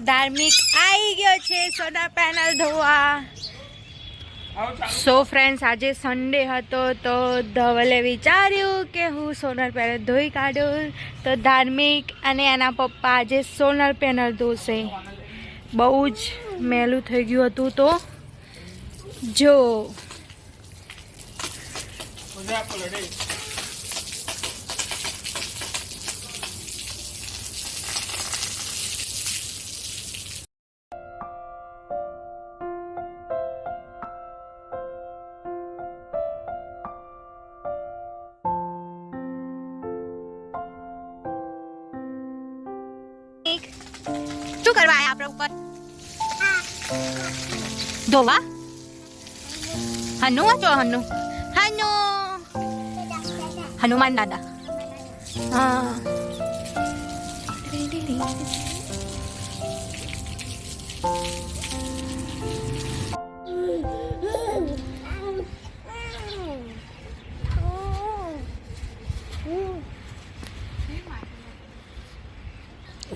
ધાર્મિક આવી ગયો છે સોલાર પેનલ ધોવા. સો ફ્રેન્ડ્સ, આજે સન્ડે હતો તો ધવલે વિચાર્યું કે હું સોલાર પેનલ ધોઈ કાઢું. તો ધાર્મિક અને એના પપ્પા આજે સોલાર પેનલ ધોશે. બહુ જ મેલું થઈ ગયું હતું તો જો શું કરવા આયા આપણે ઉપર ધોવા. હનુ વાંચો હનુ હનુ હનુમાન દાદા. હા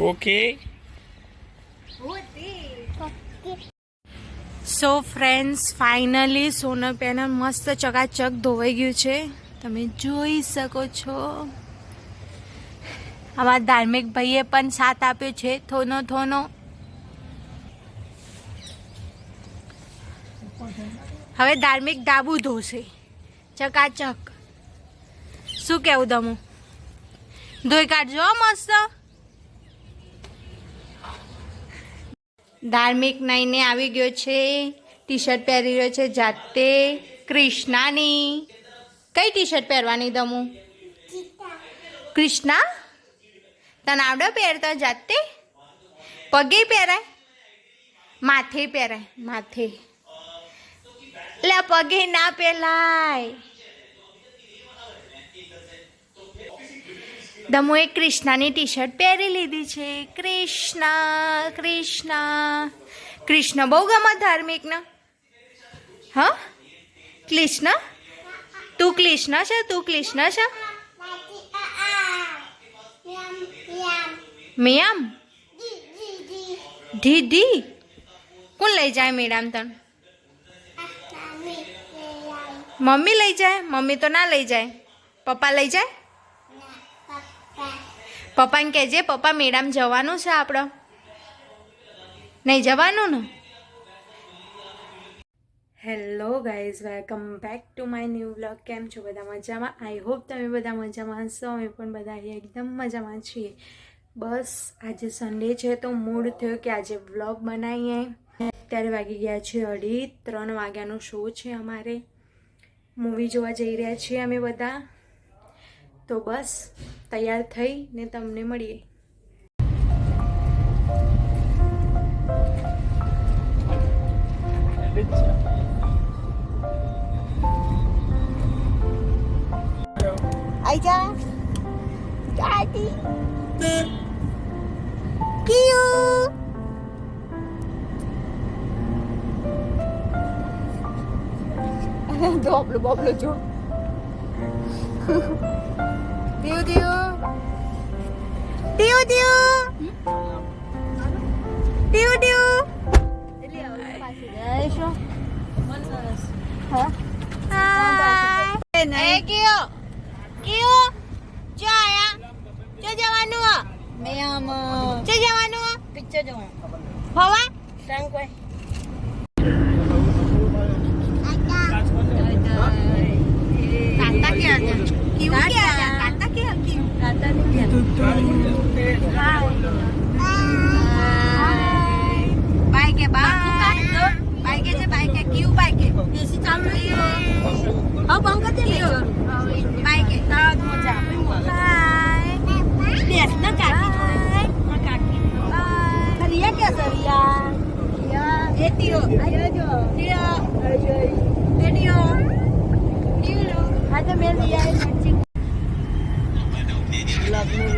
okay. So friends, finally solar panel મસ્ત ચકાચક ધોવાઈ ગયું છે. તમે જોઈ શકો છો. અમારા ધાર્મિક ભાઈએ પણ સાથ આપ્યો છે થોનો થોનો. હવે ધાર્મિક ડાબુ ધોશે ચકાચક. શું કેવું દમું? ધોઈ કાઢજો મસ્ત. ધાર્મિક નાઈને આવી ગયો છે. ટી શર્ટ પહેરી રહ્યો છે જાતે કૃષ્ણાની. કઈ ટી શર્ટ પહેરવાની દમું? કૃષ્ણા તને આવડે પહેરતા જાતે? પગે પહેરાય, માથે પહેરાય, માથે. એટલે પગે ના પહેરાય. દમુએ કૃષ્ણાની ટી શર્ટ પહેરી લીધી છે. કૃષ્ણ કૃષ્ણ કૃષ્ણ બહુ ગમે ધાર્મિકને. હા કૃષ્ણ, તું કૃષ્ણ છે? તું કૃષ્ણ છે? મિયામ દીદી કોણ લઈ જાય મેડમ તને? મમ્મી લઈ જાય? મમ્મી તો ના લઈ જાય. પપ્પા લઈ જાય? પપ્પાને કહેજે પપ્પા મેડમ જવાનું છે આપણે. નહીં જવાનું ને? Hello guys, welcome back to my new vlog. કેમ છો બધા? મજામાં? આઈ હોપ તમે બધા મજામાં હશો. અમે પણ બધા એકદમ મજામાં છીએ. બસ આજે સન્ડે છે તો મૂડ થયો કે આજે વ્લોગ બનાવીએ. અત્યારે વાગી ગયા છે 2:30 વાગ્યાનો શો છે અમારે. મૂવી જોવા જઈ રહ્યા છીએ અમે બધા. તો બસ તૈયાર થઈને તમને મળીએ. આઈ જા ગાડી કિયું ડોબલો બોબલો જો. દિયો દિયો દિયો દિયો દિયો દિયો. એ કિયો કિયો જો આયા. જો જવાનું? મેં આમ જો જવાનું પિક્ચર જોવા. હવા સંગ કોઈ કાતા કે આયા ક્યું કે આયા કાતા કે ક્યું કાતા ને કે બાય કે બાય કે જે બાય કે ક્યું બાય કે એસી ચાલુ છે. अब अंकल दे ले बाय के ताज मजा बाय बेस ना काकी ना काकी बाय रिया कैसा रिया ये तियो आयो जो तियो टेडियो टियो आज मैं रिया है बच्ची लग में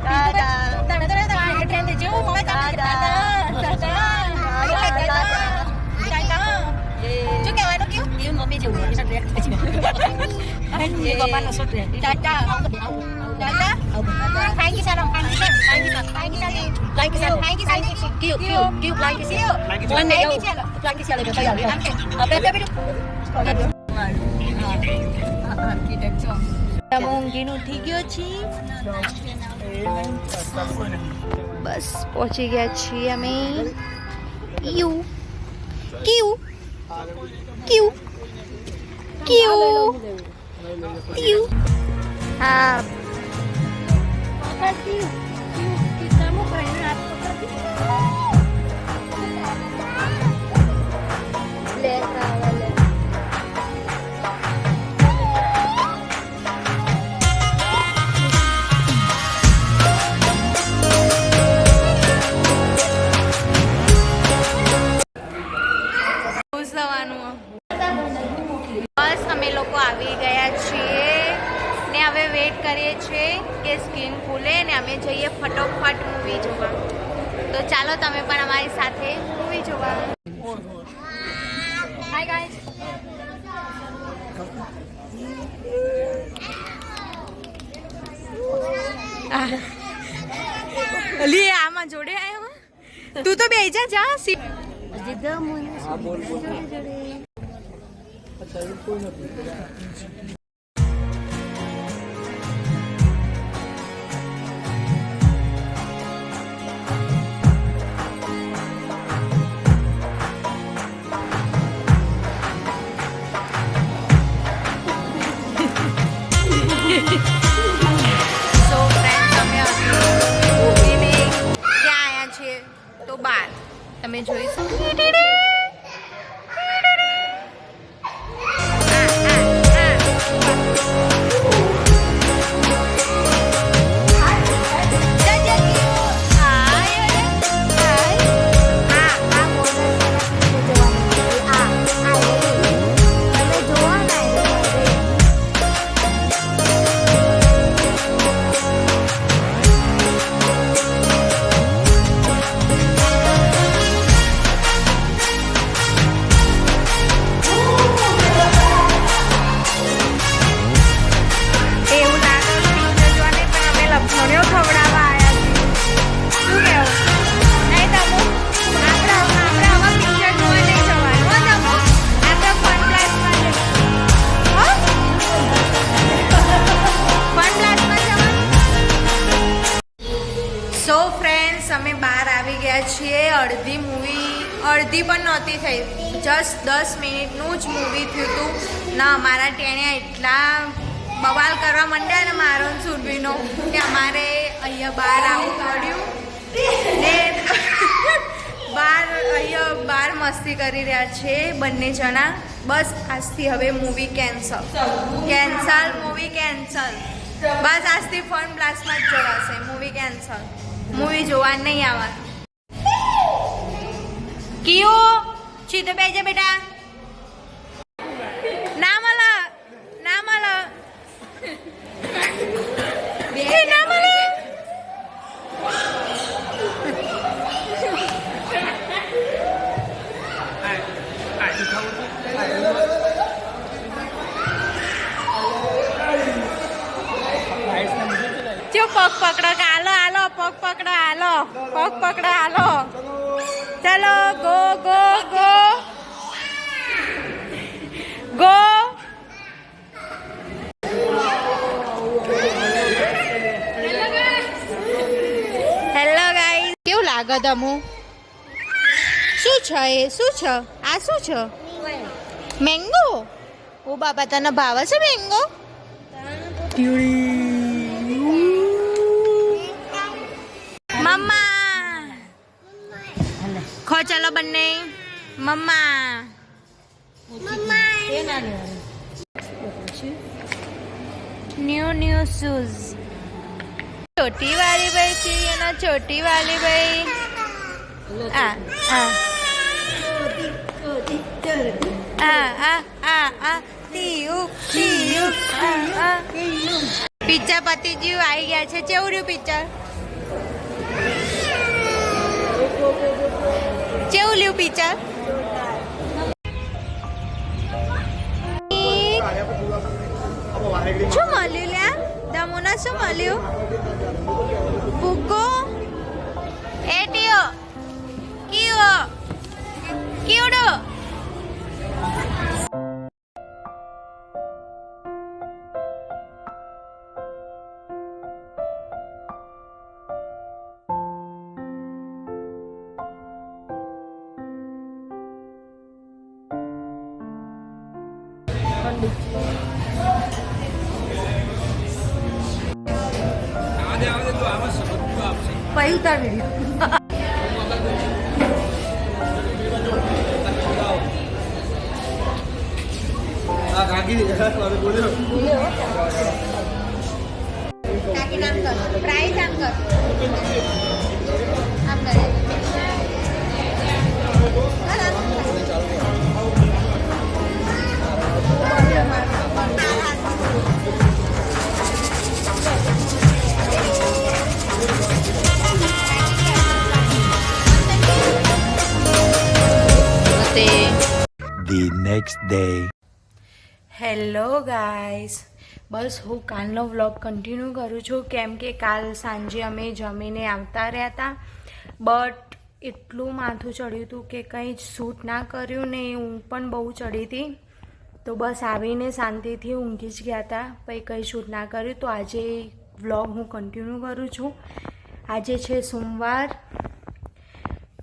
दादा दादा दादा ये ट्रेन जो मैं दादा જો કહેવાનું કેવું એવું મમ્મી જેવું Papa nó sốt rồi. Dadah. Hai cái sao đâu? Hai cái sao đi. Hai cái sao? Kêu hai cái sao. One day đâu? Hai cái sao lại bây giờ đi. Kita mungkin uthi gyo છી. બસ પહોંચી ગયા છીએ અમે. ક્યુ ક્યુ ક્યુ ક્યુ ક્યુ હા બસ અમે લોકો આવી ગયા છીએ ને હવે વેઇટ કરીએ છીએ કે સ્ક્રીન ખુલે ને અમે જઈએ ફટોફટ મૂવી જોવા. તો ચાલો તમે પણ અમારી સાથે મૂવી જોવા. Hi guys. લી આમાં જોડે આવ્યો તું તો બેહી જા જા સી સો ફ્રેન્ડ્સ અમે મૂવીને ક્યાં આવ્યા છીએ તો બાર તમે જોઈ શકો. સો ફ્રેન્ડ્સ અમે બહાર આવી ગયા છીએ. અડધી પણ નહોતી થઈ, જસ્ટ 10 મિનિટનું જ મૂવી થયું હતું ને અમારા ટેણિયા એટલા બવાલ કરવા માંડ્યા ને મારો સુરભીનો કે અમારે અહીંયા બહાર આવવું પડ્યું ને બહાર મસ્તી કરી રહ્યા છે બંને જણા. બસ આજથી હવે મૂવી કેન્સલ મૂવી કેન્સલ. બસ આજથી ફન બ્લાસ્ટમાં જ જવાશે. મૂવી કેન્સલ, મૂવી જોવા નહીં આવવાનું. કિયો સીધો બેજે બેટા. ના મળે ના મળે ના મળે. જો પગ પકડો કે હાલો પગ પકડો હાલો ચલો go go go go. Hello guys, કેવું લાગે તમુ? શું છે એ? શું છે આ? શું છે? મેંગો. ઓ બાબા, તને ભાવે છે મેંગો? મમ્મા ખો ચલો બંને. મમ્મા ન્યू શૂઝ. छोटी वाली भाई चाहिए ना, छोटी वाली भाई. પિક્ચર પતિ જીવ આવી ગયા છે. કેવું રહ્યું પિક્ચર? કેવું લ્યું પિક્ચર? શું મળ્યું લ્યા દમુના શું મળ્યું બુકો એટીઓ કીઓ કીડો પૈ ઉતાર વિડીયો કાકી નામ કર પ્રાઇસ આમ કર આમ કરે The next day. Hello guys, બસ હું કાલનો વ્લોગ કન્ટિન્યુ કરું છું કેમ કે કાલ સાંજે અમે જમીને આવતા રહ્યા હતા, બટ એટલું માથું ચડ્યું હતું કે કંઈ જ શૂટ ના કર્યું ને ઊંઘ પણ બહુ ચડી હતી. તો બસ આવીને શાંતિથી ઊંઘી જ ગયા હતા, પછી કંઈ શૂટ ના કર્યું. તો આજે વ્લોગ હું કન્ટિન્યુ કરું છું. આજે છે સોમવાર,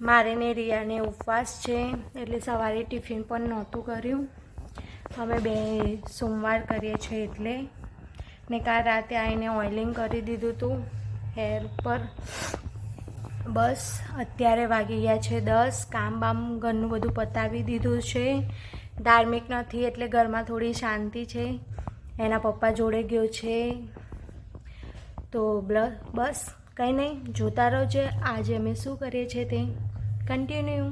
મારે ને રિયાને ઉપવાસ છે એટલે સવારે ટિફિન પણ નહોતું કર્યું. અમે બે સોમવાર કરીએ છીએ એટલે. ને કાલ રાતે આવીને ઓઇલિંગ કરી દીધું હતું હેર પર. બસ અત્યારે વાગી ગયા છે 10. કામ બામ ઘરનું બધું પતાવી દીધું છે. ધાર્મિક નથી એટલે ઘરમાં થોડી શાંતિ છે, એના પપ્પા જોડે ગયો છે. તો બસ કંઈ નહીં, જોતા રહો આજે અમે શું કરીએ છીએ તે કન્ટિન્યુ.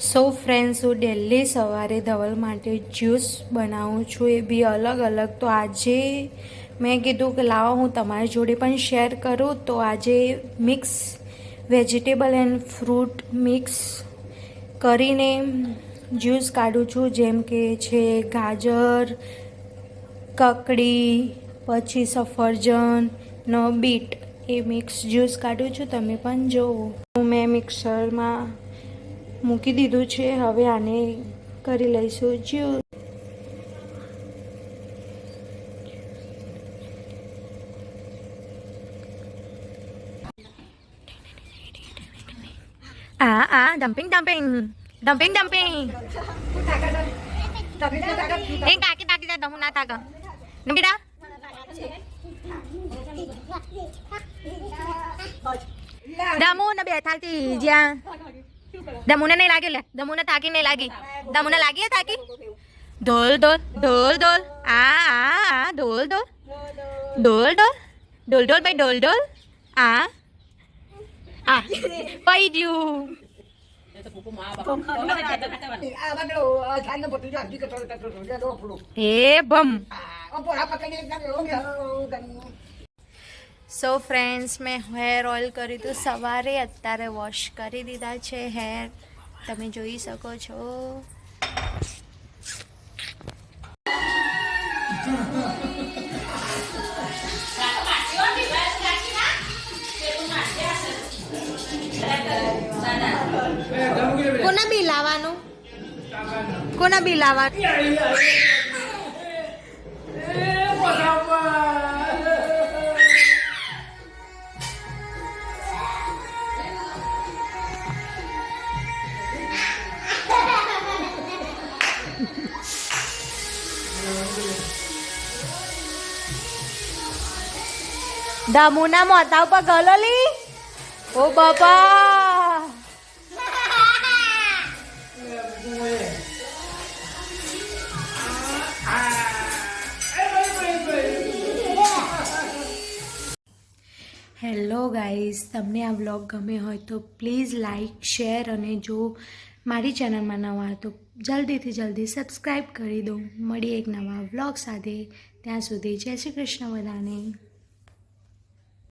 સો ફ્રેન્ડ્સ, હું ડેલી સવારે ધવલ માટે જ્યુસ બનાવું છું, એ બી અલગ અલગ. તો આજે મેં કીધું કે લાવો હું તમારી જોડે પણ શેર કરું. તો આજે mix vegetable and fruit mix કરીને જ્યુસ કાઢું છું, જેમ કે છે ગાજર, કકડી, પછી સફરજન નો બીટ, એ મિક્સ જ્યુસ કાઢું છું. તમે પણ જુઓ. મેં મિક્સરમાં મૂકી દીધું છે, હવે આને કરી લઈશું juice. Dumping dumping dumping dumping એ કાકી તાકી જા દમું ના તાક બેટા દમુ ને બેઠાતી જ્યાં દમુને નહીં લાગ્યું, લે દમુને થાકી નહીં લાગી. દમુને લાગી હે થાકી? ઢોલ ઢોલ ઢોલ ઢોલ આ ઢોલ ઢોલ ઢોલ ઢોલ ઢોલ ઢોલ ભાઈ ઢોલ ઢોલ આ પઈ ગયું. હે ભમ. સો ફ્રેન્ડ્સ, મેં હેર ઓઇલ કર્યું હતું સવારે, અત્યારે વોશ કરી દીધા છે હેર, તમે જોઈ શકો છો. કોના બી લાવવાનું? કોના બી લાવવાનું? દામુના મોતા ઉપર ગલોલી. ઓ બાપા, હેલો ગાઈઝ, તમને આ વ્લોગ ગમે હોય તો પ્લીઝ લાઈક, શેર અને જો મારી ચેનલમાં નવા હોય તો જલ્દીથી જલ્દી સબસ્ક્રાઈબ કરી દો. મળીએ એક નવા વ્લોગ સાથે. ત્યાં સુધી જય શ્રી કૃષ્ણ બધાને.